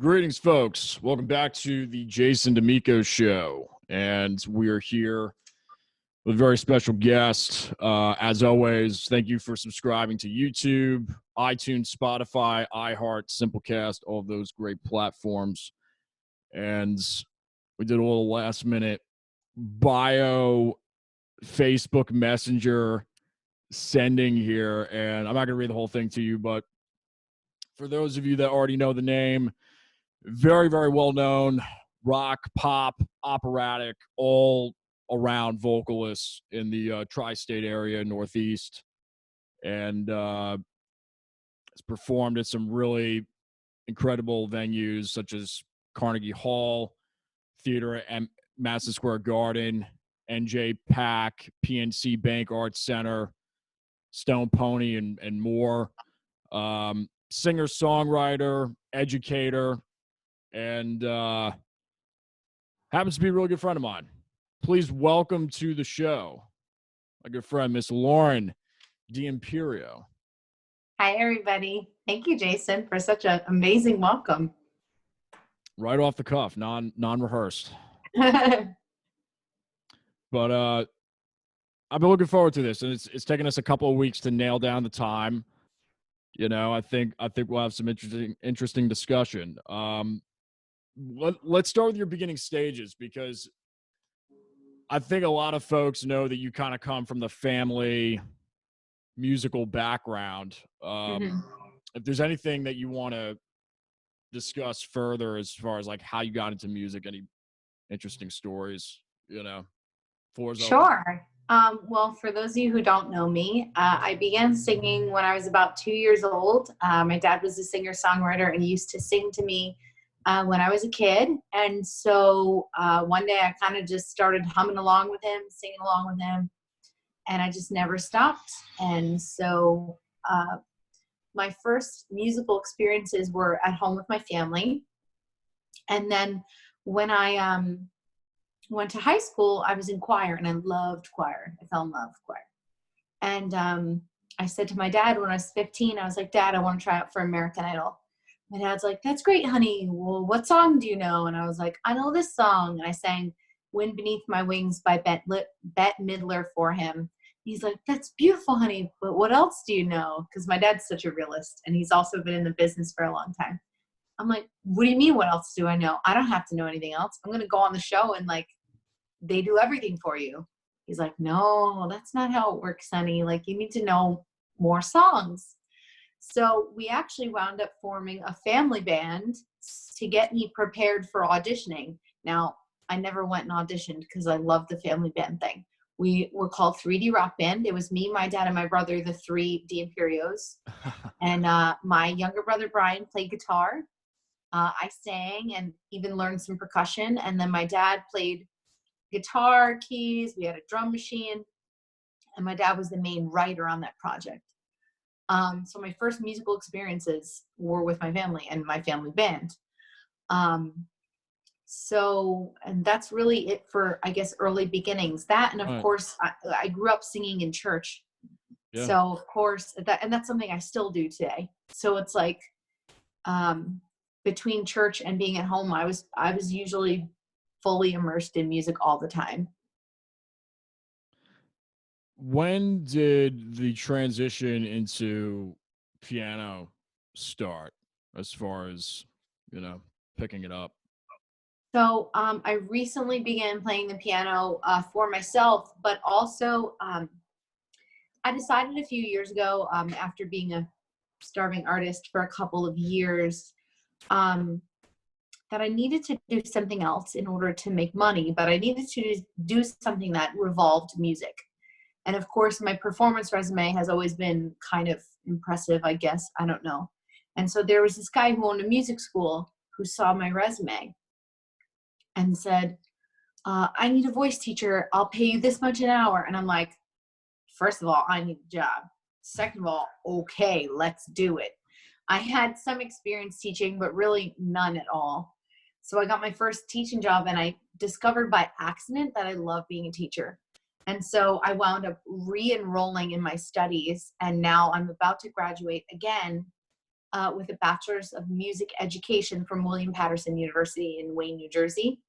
Greetings, folks. Welcome back to the Jason Damico Show. And we are here with a very special guest. As always, thank you for subscribing to YouTube, iTunes, Spotify, iHeart, Simplecast, all of those great platforms. And we did a little last minute bio Facebook Messenger sending here. And I'm not going to read the whole thing to you, but for those of you that already know the name, very, very well known rock, pop, operatic, all around vocalist in the tri-state area, Northeast, and has performed at some really incredible venues such as Carnegie Hall, Theater at Madison Square Garden, NJ Pack, PNC Bank Arts Center, Stone Pony, and more. Singer, songwriter, educator, and happens to be a really good friend of mine. Please welcome to the show my good friend, Miss Lauren D'Imperio. Hi, everybody. Thank you, Jason, for such an amazing welcome. Right off the cuff, non-rehearsed. But I've been looking forward to this, and it's taken us a couple of weeks to nail down the time. You know, I think we'll have some interesting discussion. Let's start with your beginning stages, because I think a lot of folks know that you kind of come from the family musical background. If there's anything that you want to discuss further as far as like how you got into music, any interesting stories, you know, floor's open. Sure. Well, for those of you who don't know me, I began singing when I was about 2 years old. My dad was a singer-songwriter and used to sing to me when I was a kid. And so one day I kind of just started humming along with him, singing along with him, and I just never stopped. And so my first musical experiences were at home with my family. And then when I went to high school, I was in choir, and I loved choir. I fell in love with choir. And I said to my dad when I was 15, I was like, Dad, I want to try out for American Idol. My dad's like, that's great, honey. Well, what song do you know? And I was like, I know this song. And I sang Wind Beneath My Wings by Bette Midler for him. He's like, that's beautiful, honey. But what else do you know? Because my dad's such a realist, and he's also been in the business for a long time. I'm like, what do you mean, what else do I know? I don't have to know anything else. I'm going to go on the show and like, they do everything for you. He's like, no, that's not how it works, honey. Like, you need to know more songs. So we actually wound up forming a family band to get me prepared for auditioning. Now, I never went and auditioned because I love the family band thing. We were called 3D Rock Band. It was me, my dad, and my brother, the three D'Imperios. And my younger brother, Brian, played guitar. I sang and even learned some percussion. And then my dad played guitar, keys. We had a drum machine. And my dad was the main writer on that project. So my first musical experiences were with my family and my family band. And that's really it for, I guess, early beginnings. That, and of course, I grew up singing in church. Yeah. So of course, that's something I still do today. So it's like, between church and being at home, I was usually fully immersed in music all the time. When did the transition into piano start, as far as, you know, picking it up? So I recently began playing the piano for myself, but also I decided a few years ago, after being a starving artist for a couple of years, that I needed to do something else in order to make money, but I needed to do something that revolved music. And of course, my performance resume has always been kind of impressive, I guess. I don't know. And so there was this guy who owned a music school who saw my resume and said, I need a voice teacher. I'll pay you this much an hour. And I'm like, first of all, I need a job. Second of all, okay, let's do it. I had some experience teaching, but really none at all. So I got my first teaching job, and I discovered by accident that I love being a teacher. And so I wound up re-enrolling in my studies, and now I'm about to graduate again with a bachelor's of music education from William Patterson University in Wayne, New Jersey.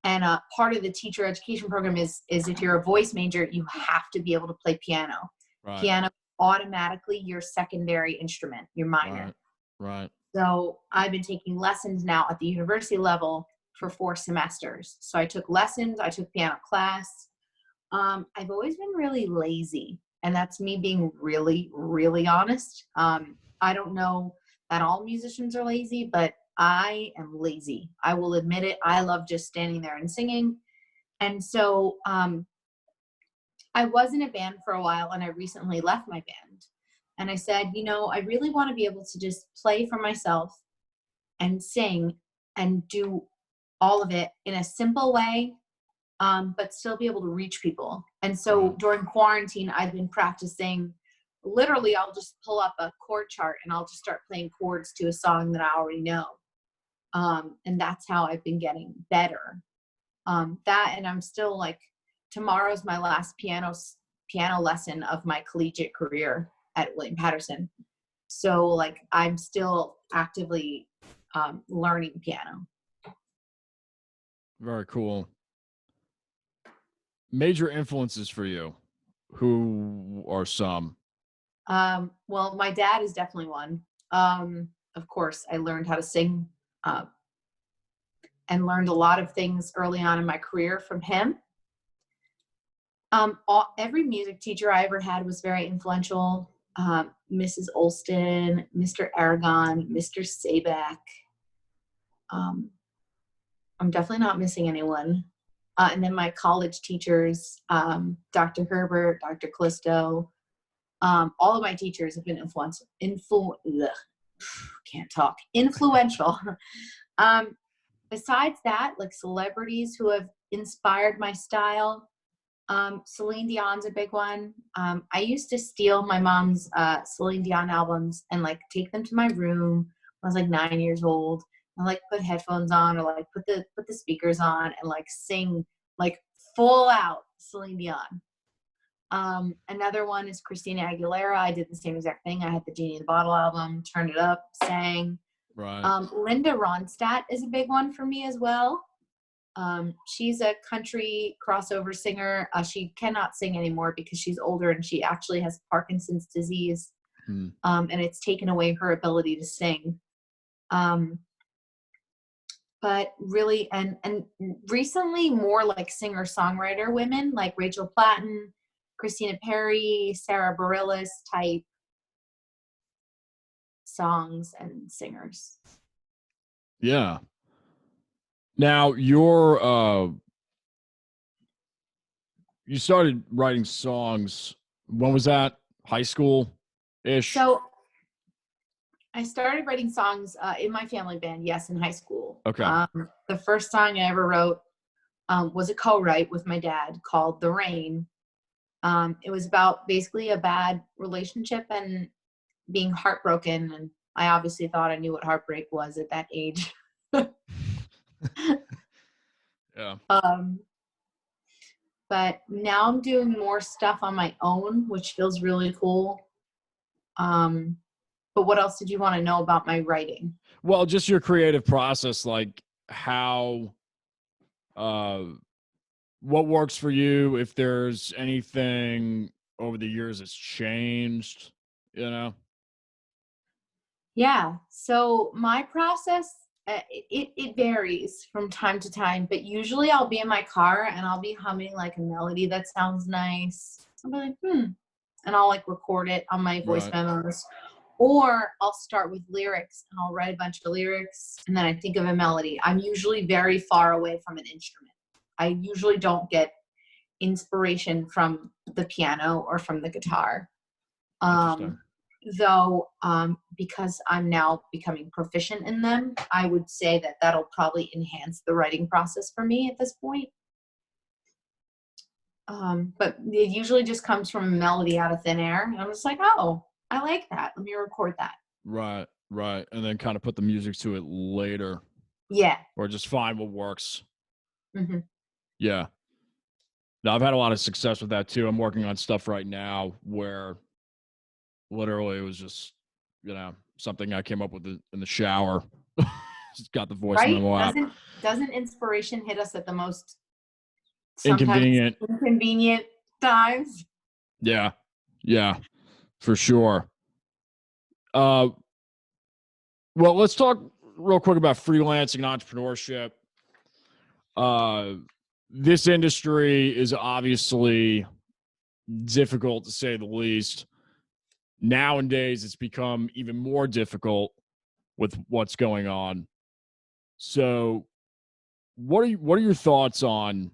And part of the teacher education program is if you're a voice major, you have to be able to play piano. Right. Piano automatically your secondary instrument, your minor. Right. So I've been taking lessons now at the university level for 4 semesters. So I took lessons, I took piano class. I've always been really lazy, and that's me being really, really honest. I don't know that all musicians are lazy, but I am lazy. I will admit it. I love just standing there and singing. And so I was in a band for a while, and I recently left my band. And I said, I really want to be able to just play for myself and sing and do all of it in a simple way, but still be able to reach people. And so during quarantine, I've been practicing. Literally, I'll just pull up a chord chart and I'll just start playing chords to a song that I already know. And that's how I've been getting better. That, and I'm still like, tomorrow's my last piano lesson of my collegiate career at William Patterson. So like, I'm still actively learning piano. Very cool. Major influences for you. Who are some? Well, my dad is definitely one. Of course, I learned how to sing and learned a lot of things early on in my career from him. Every music teacher I ever had was very influential. Mrs. Olston, Mr. Aragon, Mr. Sabak. I'm definitely not missing anyone. And then my college teachers, Dr. Herbert, Dr. Callisto, all of my teachers have been influential. Besides that, like celebrities who have inspired my style, Celine Dion's a big one. I used to steal my mom's Celine Dion albums and like take them to my room when I was like 9 years old, and like put headphones on or like put the speakers on and like sing like full out Celine Dion. Another one is Christina Aguilera. I did the same exact thing. I had the Genie in the Bottle album, turned it up, sang. Right. Linda Ronstadt is a big one for me as well. She's a country crossover singer. She cannot sing anymore because she's older and she actually has Parkinson's disease. And it's taken away her ability to sing. But really, and recently more like singer-songwriter women like Rachel Platten, Christina Perri, Sarah Bareilles type songs and singers. Yeah. Now you started writing songs. When was that? High school-ish? So I started writing songs in my family band, yes, in high school. Okay. The first song I ever wrote was a co-write with my dad called The Rain. It was about basically a bad relationship and being heartbroken. And I obviously thought I knew what heartbreak was at that age. Yeah. But now I'm doing more stuff on my own, which feels really cool. But what else did you want to know about my writing? Well, just your creative process, like how, what works for you, if there's anything over the years that's changed, Yeah. So my process, it varies from time to time, but usually I'll be in my car and I'll be humming like a melody that sounds nice. I'll be like, and I'll like record it on my voice memos. Or I'll start with lyrics and I'll write a bunch of lyrics and then I think of a melody. I'm usually very far away from an instrument. I usually don't get inspiration from the piano or from the guitar. Though, because I'm now becoming proficient in them, I would say that that'll probably enhance the writing process for me at this point. But it usually just comes from a melody out of thin air. And I'm just like, oh, I like that. Let me record that. Right. And then kind of put the music to it later. Yeah. Or just find what works. Mm-hmm. Yeah. Now, I've had a lot of success with that too. I'm working on stuff right now where literally it was just, something I came up with in the shower. Just got the voice Right? memo out. Doesn't inspiration hit us at the most sometimes Inconvenient times? Yeah, for sure. Well, let's talk real quick about freelancing and entrepreneurship. This industry is obviously difficult to say the least. Nowadays, it's become even more difficult with what's going on. So, what are your thoughts on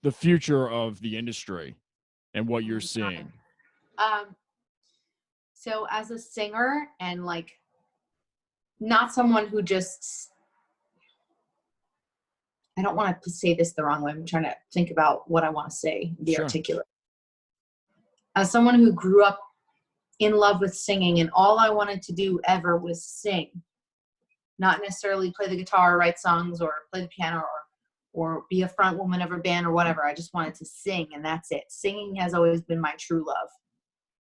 the future of the industry and what you're seeing? So as a singer and like not someone who just, I don't want to say this the wrong way. I'm trying to think about what I want to say, be articulate. As someone who grew up in love with singing and all I wanted to do ever was sing, not necessarily play the guitar or write songs or play the piano or be a front woman of a band or whatever. I just wanted to sing and that's it. Singing has always been my true love.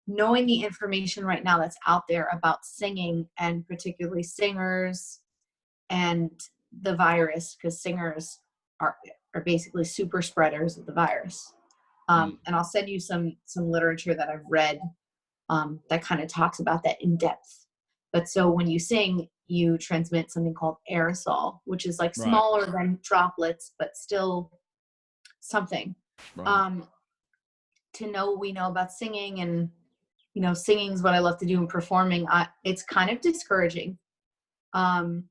Knowing the information right now that's out there about singing and particularly singers and the virus, because singers are basically super spreaders of the virus. And I'll send you some literature that I've read that kind of talks about that in depth. But so when you sing, you transmit something called aerosol, which is like smaller than droplets, but still something. To know we know about singing and, you know, singing is what I love to do and performing. It's kind of discouraging. And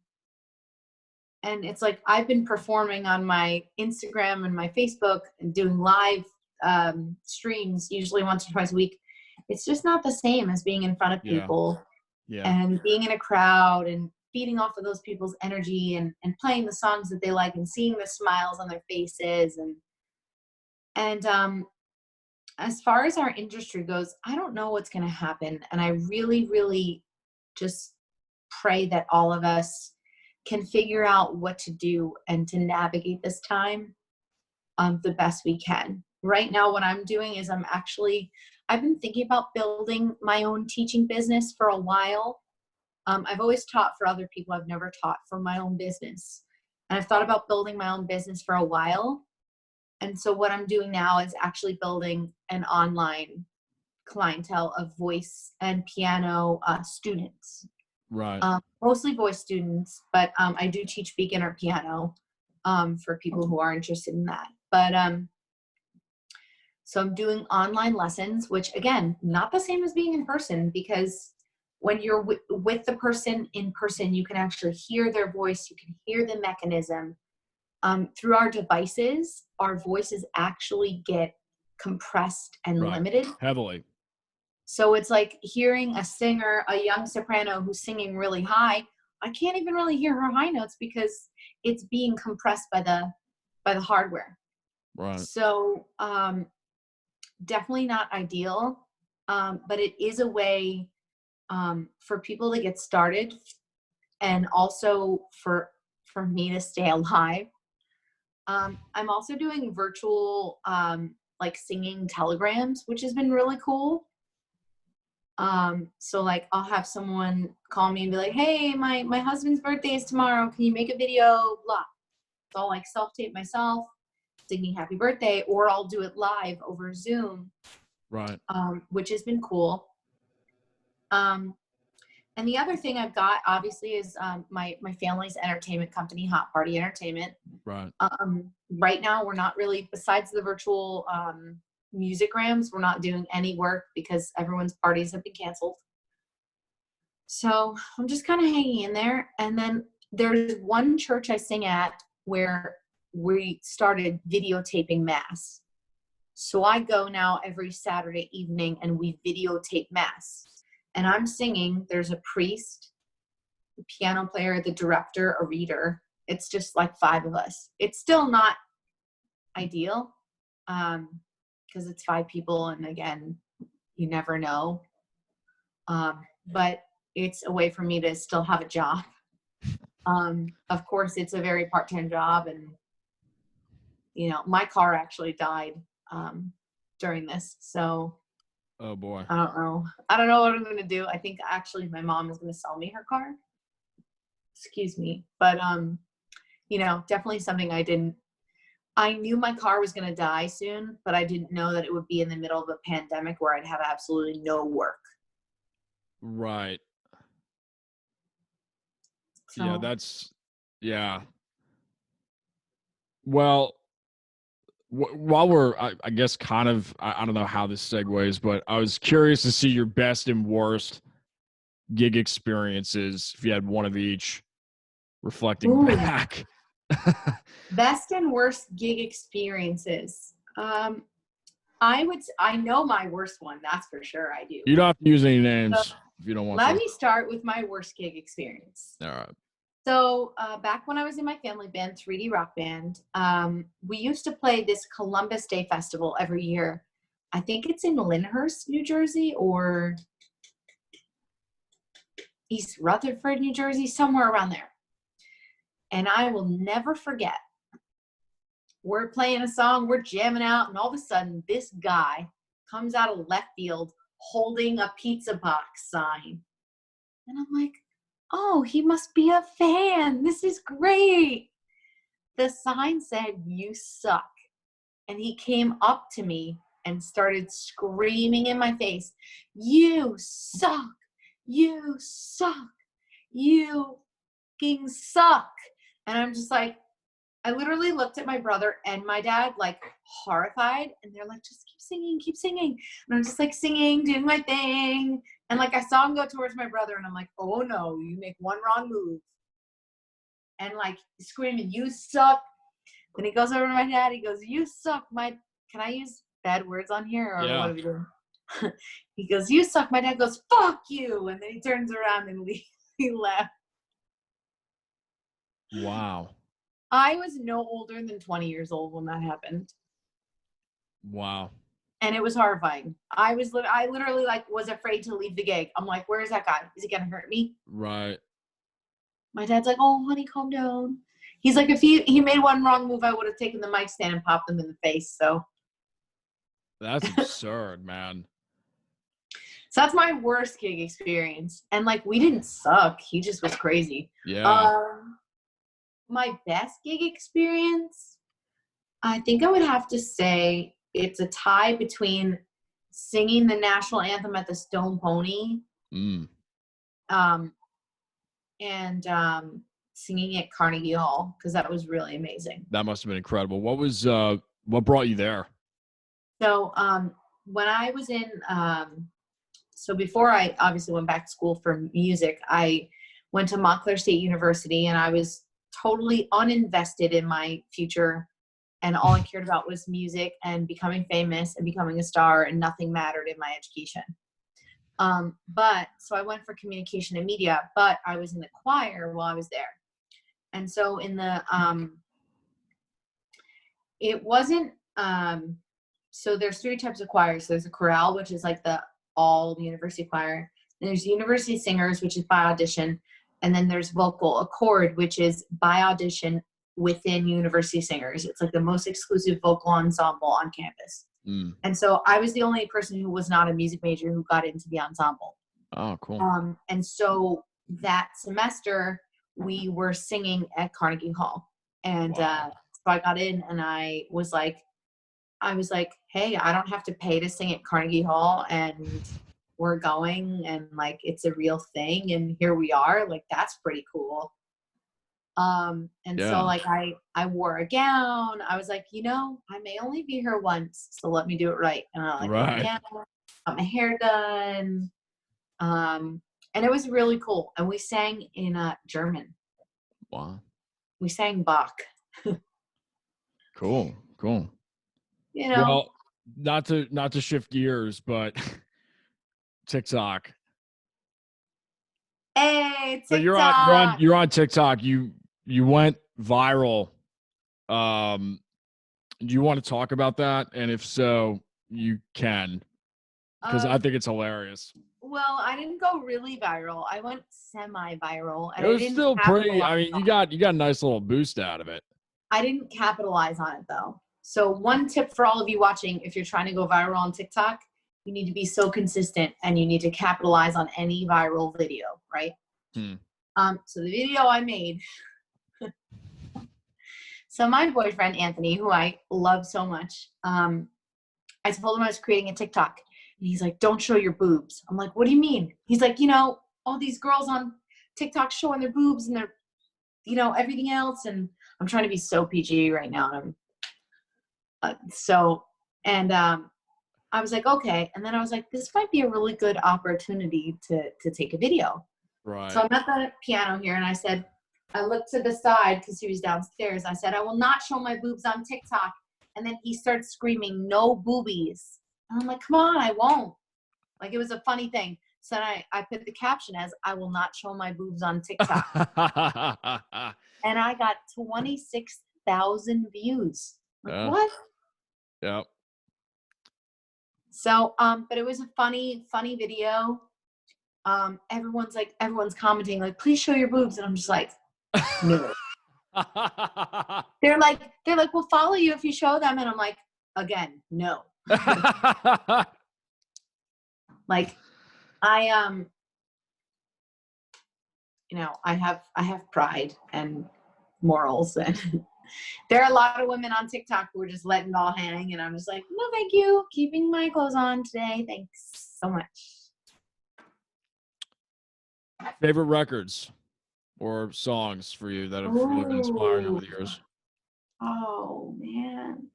it's like, I've been performing on my Instagram and my Facebook and doing live streams, usually once or twice a week. It's just not the same as being in front of people and being in a crowd and feeding off of those people's energy and playing the songs that they like and seeing the smiles on their faces. And as far as our industry goes, I don't know what's going to happen. And I really, really just pray that all of us can figure out what to do and to navigate this time the best we can. Right now, what I'm doing is I've been thinking about building my own teaching business for a while. I've always taught for other people. I've never taught for my own business. And I've thought about building my own business for a while. And so what I'm doing now is actually building an online clientele of voice and piano students. Right. Mostly voice students, but I do teach beginner piano for people who are interested in that. But so I'm doing online lessons, which again, not the same as being in person, because when you're with the person in person, you can actually hear their voice, you can hear the mechanism. Through our devices, our voices actually get compressed and limited. Heavily. So it's like hearing a singer, a young soprano who's singing really high. I can't even really hear her high notes because it's being compressed by the hardware. Right. So definitely not ideal, but it is a way for people to get started, and also for me to stay alive. I'm also doing virtual like singing telegrams, which has been really cool. So like I'll have someone call me and be like, hey, my husband's birthday is tomorrow. Can you make a video? Blah. So I'll like self-tape myself singing happy birthday, or I'll do it live over Zoom. Right. Which has been cool. And the other thing I've got obviously is my family's entertainment company, Hot Party Entertainment. Right. Right now we're not really, besides the virtual musicgrams, we're not doing any work because everyone's parties have been canceled. So I'm just kind of hanging in there. And then there's one church I sing at where we started videotaping mass. So I go now every Saturday evening and we videotape mass. And I'm singing, there's a priest, the piano player, the director, a reader. It's just like 5 of us. It's still not ideal because it's 5 people. And again, you never know. But it's a way for me to still have a job. Of course, it's a very part-time job. And, you know, my car actually died during this. So Oh boy. I don't know. I don't know what I'm gonna do. I think actually my mom is gonna sell me her car. Excuse me. But you know, definitely something I knew my car was gonna die soon, but I didn't know that it would be in the middle of a pandemic where I'd have absolutely no work. Right. Yeah, So yeah. Well, while we're, I guess, kind of, I don't know how this segues, but I was curious to see your best and worst gig experiences, if you had one of each, reflecting ooh, back. best and worst gig experiences. I know my worst one, that's for sure I do. You don't have to use any So names if you don't want let to. me start with my worst gig experience. All right. So back when I was in my family band, 3D Rock Band, we used to play this Columbus Day Festival every year. I think it's in Lyndhurst, New Jersey, or East Rutherford, New Jersey, somewhere around there. And I will never forget. We're playing a song, we're jamming out, and all of a sudden, this guy comes out of left field holding a pizza box sign. And I'm like, oh, he must be a fan. This is great. The sign said, "You suck." And he came up to me and started screaming in my face, "You suck. You suck. You fucking suck." And I'm just like, I literally looked at my brother and my dad, like horrified, and they're like, "Just keep singing, keep singing." And I'm just like singing, doing my thing. And like I saw him go towards my brother, and I'm like, "Oh no, you make one wrong move." And like screaming, "You suck." Then he goes over to my dad, he goes, "You suck, my," can I use bad words on here, or what Yeah. are we doing? He goes, "You suck." My dad goes, "Fuck you." And then he turns around and he left. Wow. I was no older than 20 years old when that happened. Wow. And it was horrifying. I literally like was afraid to leave the gig. I'm like, "Where is that guy? Is he gonna hurt me?" Right. My dad's like, "Oh, honey, calm down." He's like, if he made one wrong move, I would have taken the mic stand and popped him in the face. So That's absurd, man. that's my worst gig experience. And like, we didn't suck. He just was crazy. Yeah. My best gig experience, I think I would have to say it's a tie between singing the national anthem at the Stone Pony, Mm. and singing at Carnegie Hall, because that was really amazing. That must have been incredible. What brought you there? So when I was in, so before I obviously went back to school for music, I went to Montclair State University, and I was totally uninvested in my future. And all I cared about was music and becoming famous and becoming a star, and nothing mattered in my education. But so I went for communication and media, but I was in the choir while I was there. And so in the, it wasn't, so there's three types of choirs. There's a chorale, which is like the all university choir. And there's university singers, which is by audition. And then there's vocal accord, which is by audition within university singers. It's like the most exclusive vocal ensemble on campus. Mm. And so I was the only person who was not a music major who got into the ensemble. Oh, cool. And so that semester we were singing at Carnegie Hall. And Wow. so I got in, and I was like, "Hey, I don't have to pay to sing at Carnegie Hall, and we're going, and like, it's a real thing. And here we are. Like, that's pretty cool." And Yeah. so like I wore a gown. I was like, I may only be here once, so let me do it right. And I like wore a Right. gown, got my hair done. And it was really cool. And we sang in German. Wow. We sang Bach. Cool. Well, not to shift gears, but TikTok. Hey, TikTok. So you're on TikTok. You went viral. Do you want to talk about that? And if so, you can, because I think it's hilarious. Well, I didn't go really viral. I went semi-viral. And It was still pretty. I mean, you got a nice little boost out of it. I didn't capitalize on it though. So one tip for all of you watching, if you're trying to go viral on TikTok, you need to be so consistent and you need to capitalize on any viral video, right? So the video I made, so my boyfriend, Anthony, who I love so much, I told him I was creating a TikTok. And he's like, don't show your boobs. I'm like, what do you mean? He's like, you know, all these girls on TikTok showing their boobs and their, you know, everything else. And I'm trying to be so PG right now. And I was like, okay. And then I was like, this might be a really good opportunity to take a video. Right. So I'm at the piano here and I said, I looked to the side because he was downstairs. I said, I will not show my boobs on TikTok. And then he starts screaming, no boobies. And I'm like, come on, I won't. Like, it was a funny thing. So then I put the caption as, I will not show my boobs on TikTok. And I got 26,000 views. Like, what? Yeah. So, but it was a funny video. Everyone's commenting, like, please show your boobs. And I'm just like, no. They're like, we'll follow you if you show them. And I'm like, again, no. Like, you know, I have pride and morals, and there are a lot of women on TikTok who are just letting it all hang, and I'm just like, no, thank you. Keeping my clothes on today. Thanks so much. Favorite records or songs for you that have really been inspiring over the years? Oh, man.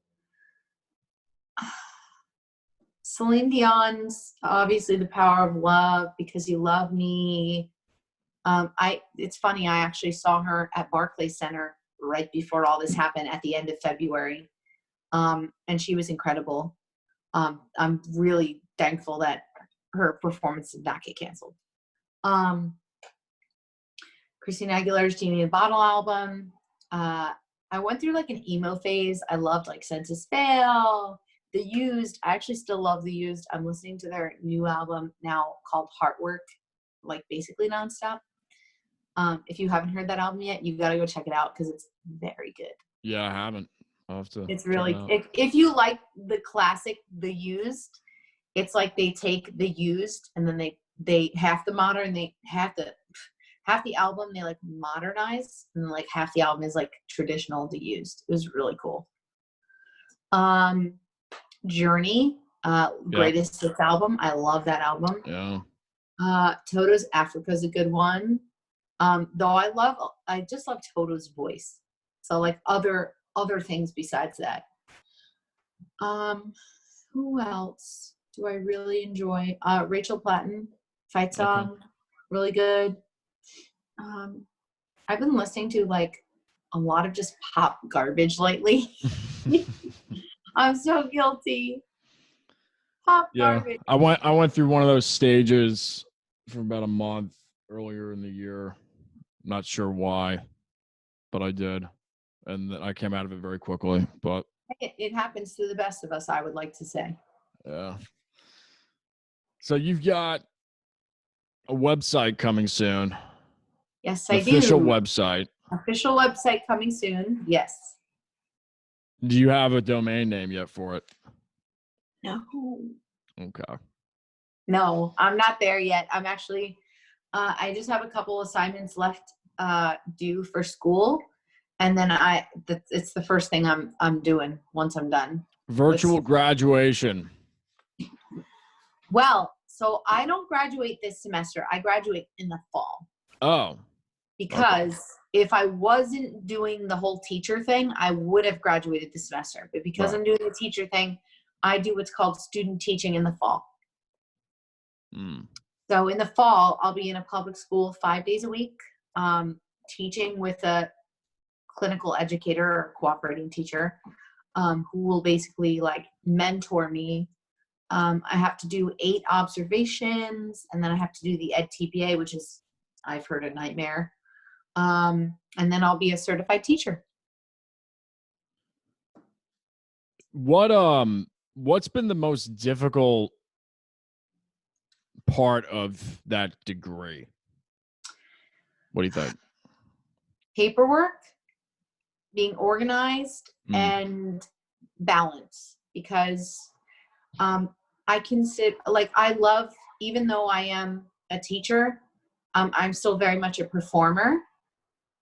Celine Dion's obviously The Power of Love, Because You Love Me. It's funny, I actually saw her at Barclays Center right before all this happened at the end of February. And she was incredible. I'm really thankful that her performance did not get canceled. Christina Aguilera's Genie in a Bottle album. I went through like an emo phase. I loved like Sense of Spell, The Used. I actually still love The Used. I'm listening to their new album now called Heartwork, like basically nonstop. If you haven't heard that album yet, you got to go check it out because it's very good. Yeah, I haven't. I'll have to. It's really, if you like the classic, The Used, it's like they take The Used and then they half the modern, half the album they like modernize, and then like half the album is like traditional The Used. It was really cool. Journey, greatest hits album. I love that album. Yeah. Toto's Africa's a good one. Though I just love Toto's voice. So like other things besides that. Who else do I really enjoy? Rachel Platten, Fight Song, really good. I've been listening to like a lot of just pop garbage lately. I'm so guilty. Pop garbage. I went through one of those stages for about a month earlier in the year. Not sure why, but I did. And I came out of it very quickly. But it happens to the best of us, I would like to say. Yeah. So you've got a website coming soon. Yes, I do. Official website. Official website coming soon. Yes. Do you have a domain name yet for it? No. Okay. No, I'm not there yet. I'm actually, I just have a couple assignments left due for school. And then it's the first thing I'm doing once I'm done. Virtual graduation. Well, so I don't graduate this semester. I graduate in the fall. Oh. Because if I wasn't doing the whole teacher thing, I would have graduated this semester. But because I'm doing the teacher thing, I do what's called student teaching in the fall. So in the fall, I'll be in a public school 5 days a week, teaching with a clinical educator or cooperating teacher who will basically like mentor me. I have to do 8 observations, and then I have to do the Ed TPA, which is, I've heard, a nightmare. And then I'll be a certified teacher. What's been the most difficult part of that degree? What do you think? Paperwork, being organized, and balance. Because I consider, like, I love, even though I am a teacher, I'm still very much a performer.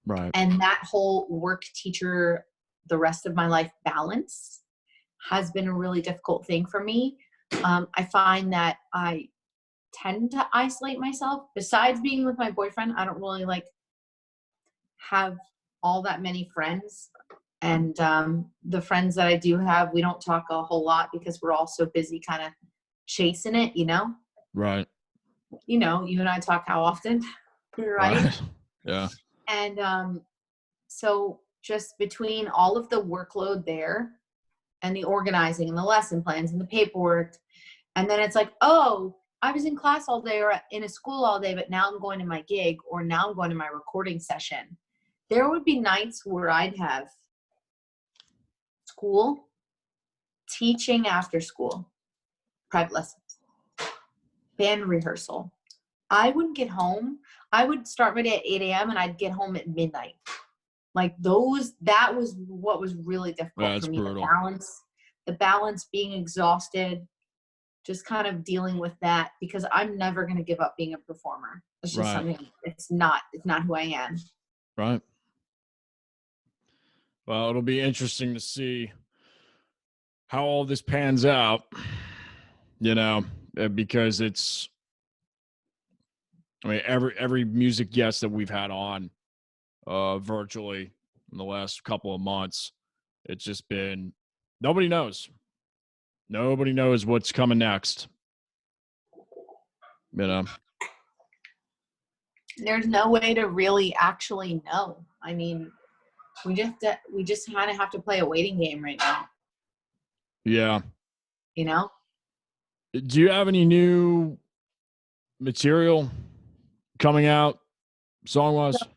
Right. And that whole work teacher, the rest of my life balance has been a really difficult thing for me. I find that I tend to isolate myself. Besides being with my boyfriend, I don't really like have all that many friends. And the friends that I do have, we don't talk a whole lot because we're all so busy kind of chasing it, you know? Right. You know, you and I talk how often, right? Right. Yeah. And so just between all of the workload there and the organizing and the lesson plans and the paperwork, and then it's like, oh, I was in class all day or in a school all day, but now I'm going to my gig or now I'm going to my recording session. There would be nights where I'd have school, teaching after school, private lessons, band rehearsal. I wouldn't get home. I would start my day at 8 a.m. and I'd get home at midnight. Like that was what was really difficult for me. Brutal. The balance, being exhausted, just kind of dealing with that, because I'm never going to give up being a performer. It's just something, it's not who I am. Right. Well, it'll be interesting to see how all this pans out, because every music guest that we've had on virtually in the last couple of months, it's just been, nobody knows what's coming next. There's no way to really actually know. I mean, we just kind of have to play a waiting game right now. Yeah. Do you have any new material coming out song-wise? So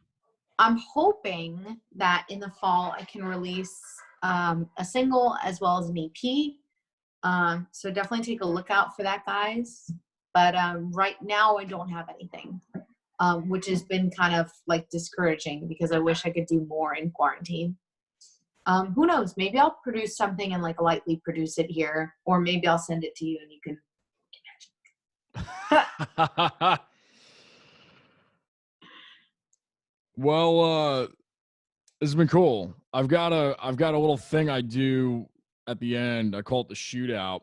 I'm hoping that in the fall I can release a single as well as an EP. So definitely take a look out for that, guys. But right now I don't have anything, which has been kind of like discouraging because I wish I could do more in quarantine. Who knows? Maybe I'll produce something and like lightly produce it here, or maybe I'll send it to you and you can. Well, this has been cool. I've got a little thing I do at the end. I call it the shootout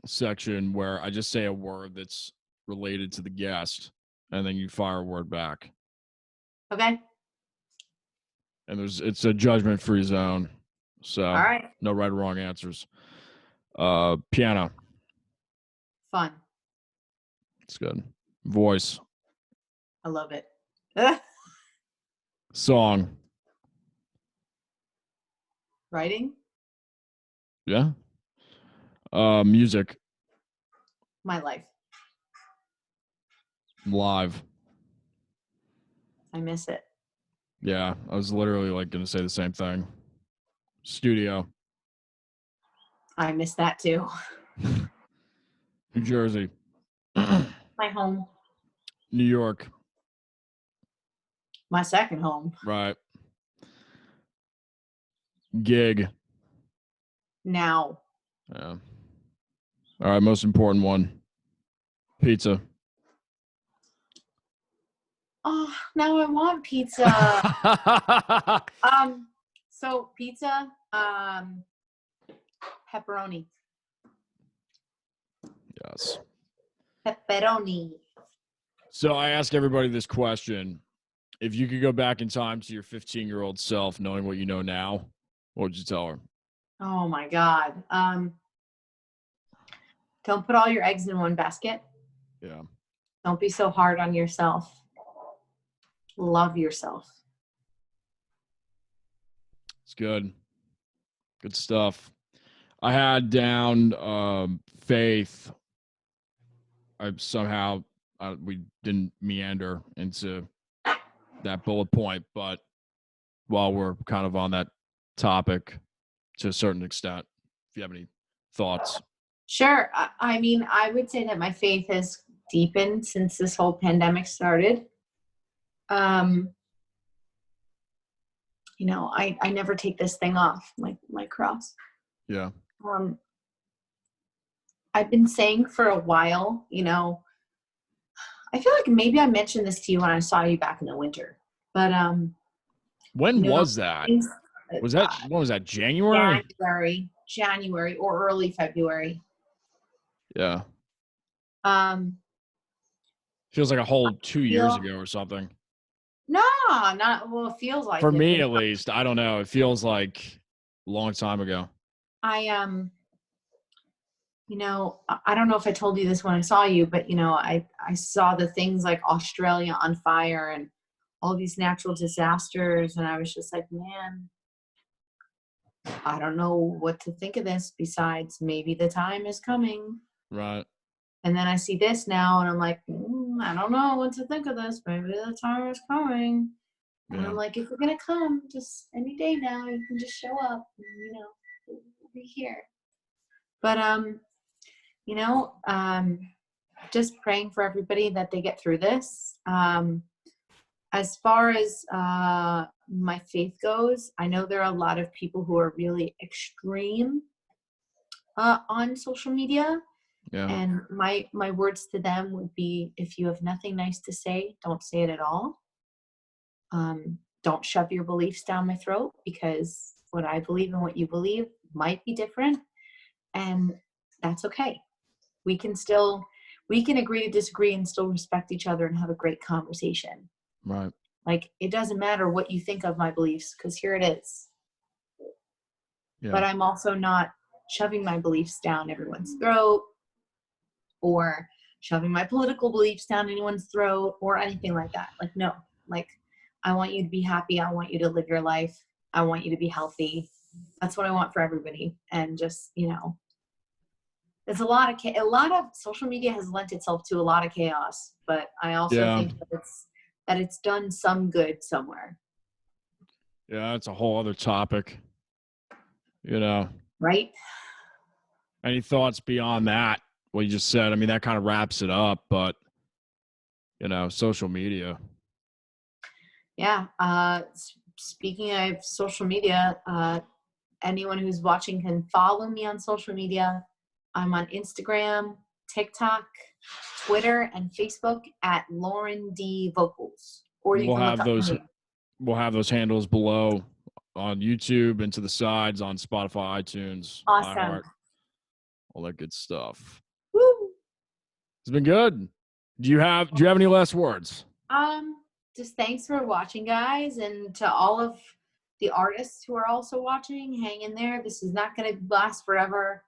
section, where I just say a word that's related to the guest, and then you fire a word back. Okay. And it's a judgment-free zone, so all right. No right or wrong answers. Piano. Fun. It's good. Voice. I love it. Song. Writing. Yeah. Music. My life. Live. I miss it. Yeah, I was literally like going to say the same thing. Studio. I miss that too. New Jersey. My home. New York. My second home. Right. Gig. Now. Yeah. All right, most important one. Pizza. Oh, now I want pizza. So pizza, pepperoni. Yes. Pepperoni. So I ask everybody this question. If you could go back in time to your 15-year-old self, knowing what you know now, what would you tell her? Oh my God. Don't put all your eggs in one basket. Yeah. Don't be so hard on yourself. Love yourself. It's good. Good stuff. I had down faith. We didn't meander into that bullet point, but while we're kind of on that topic to a certain extent, if you have any thoughts. Sure. I mean, I would say that my faith has deepened since this whole pandemic started. I never take this thing off, my cross. Yeah. I've been saying for a while, you know, I feel like maybe I mentioned this to you when I saw you back in the winter, but When you know, was that? things, Was that, when was that, January? January or early February. Yeah. Um, Feels like a whole 2 years feel ago or something. no, not well. It feels like For it, me, but at least. I don't know. It feels like a long time ago. I you know, I don't know if I told you this when I saw you, but you know, I saw the things like Australia on fire and all these natural disasters, and I was just like, man, I don't know what to think of this besides maybe the time is coming. Right. And then I see this now, and I'm like, I don't know what to think of this. Maybe the time is coming. And Yeah. I'm like, if we're gonna come, just any day now, you can just show up. And, you know, we'll be here. But you know, just praying for everybody that they get through this. As far as my faith goes, I know there are a lot of people who are really extreme on social media. Yeah. And my words to them would be, if you have nothing nice to say, don't say it at all. Don't shove your beliefs down my throat, because what I believe and what you believe might be different, and that's okay. We can agree to disagree and still respect each other and have a great conversation. Right. Like, it doesn't matter what you think of my beliefs, because here it is. Yeah. But I'm also not shoving my beliefs down everyone's throat, or shoving my political beliefs down anyone's throat, or anything like that. Like, no, like, I want you to be happy. I want you to live your life. I want you to be healthy. That's what I want for everybody. And just, you know, there's a lot of social media has lent itself to a lot of chaos, but I also think that it's done some good somewhere. Yeah, that's a whole other topic. You know. Right? Any thoughts beyond that? What you just said? I mean, that kind of wraps it up, but you know, social media. Yeah. Speaking of social media, anyone who's watching can follow me on social media. I'm on Instagram, TikTok, Twitter, and Facebook at Lauren D Vocals. Or you We'll can look have up those. my name. We'll have those handles below on YouTube and to the sides on Spotify, iTunes, Awesome. iHeart, all that good stuff. Woo! It's been good. Do you have any last words? Just thanks for watching, guys, and to all of the artists who are also watching, hang in there. This is not going to last forever.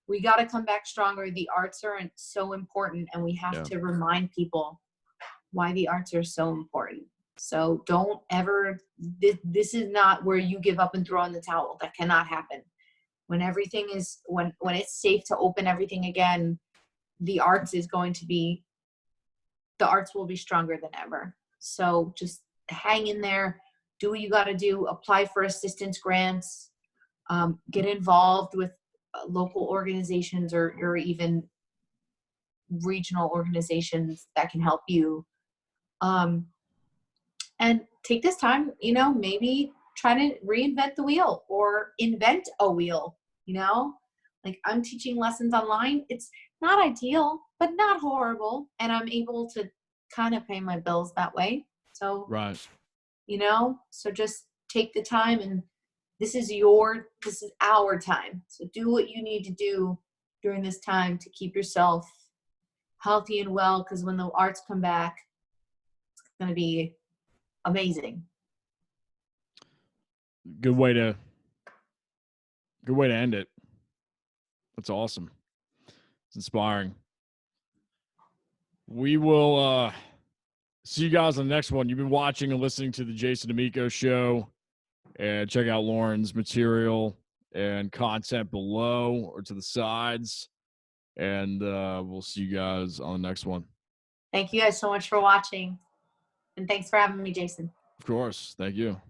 We got to come back stronger. The arts are so important, and we have to remind people why the arts are so important. So don't ever, this is not where you give up and throw in the towel. That cannot happen. When everything is, when it's safe to open everything again, the arts will be stronger than ever. So just hang in there, do what you got to do, apply for assistance grants, get involved with local organizations or even regional organizations that can help you. And take this time, you know, maybe try to reinvent the wheel or invent a wheel, you know? Like, I'm teaching lessons online. It's not ideal, but not horrible. And I'm able to kind of pay my bills that way. So, Right. you know, so just take the time, and this is our time. So do what you need to do during this time to keep yourself healthy and well, because when the arts come back, it's going to be amazing. Good way to end it. That's awesome. It's inspiring. We will see you guys on the next one. You've been watching and listening to the Jason Damico Show, and check out Lauren's material and content below or to the sides, and we'll see you guys on the next one. Thank you guys so much for watching, and thanks for having me, Jason. Of course. Thank you.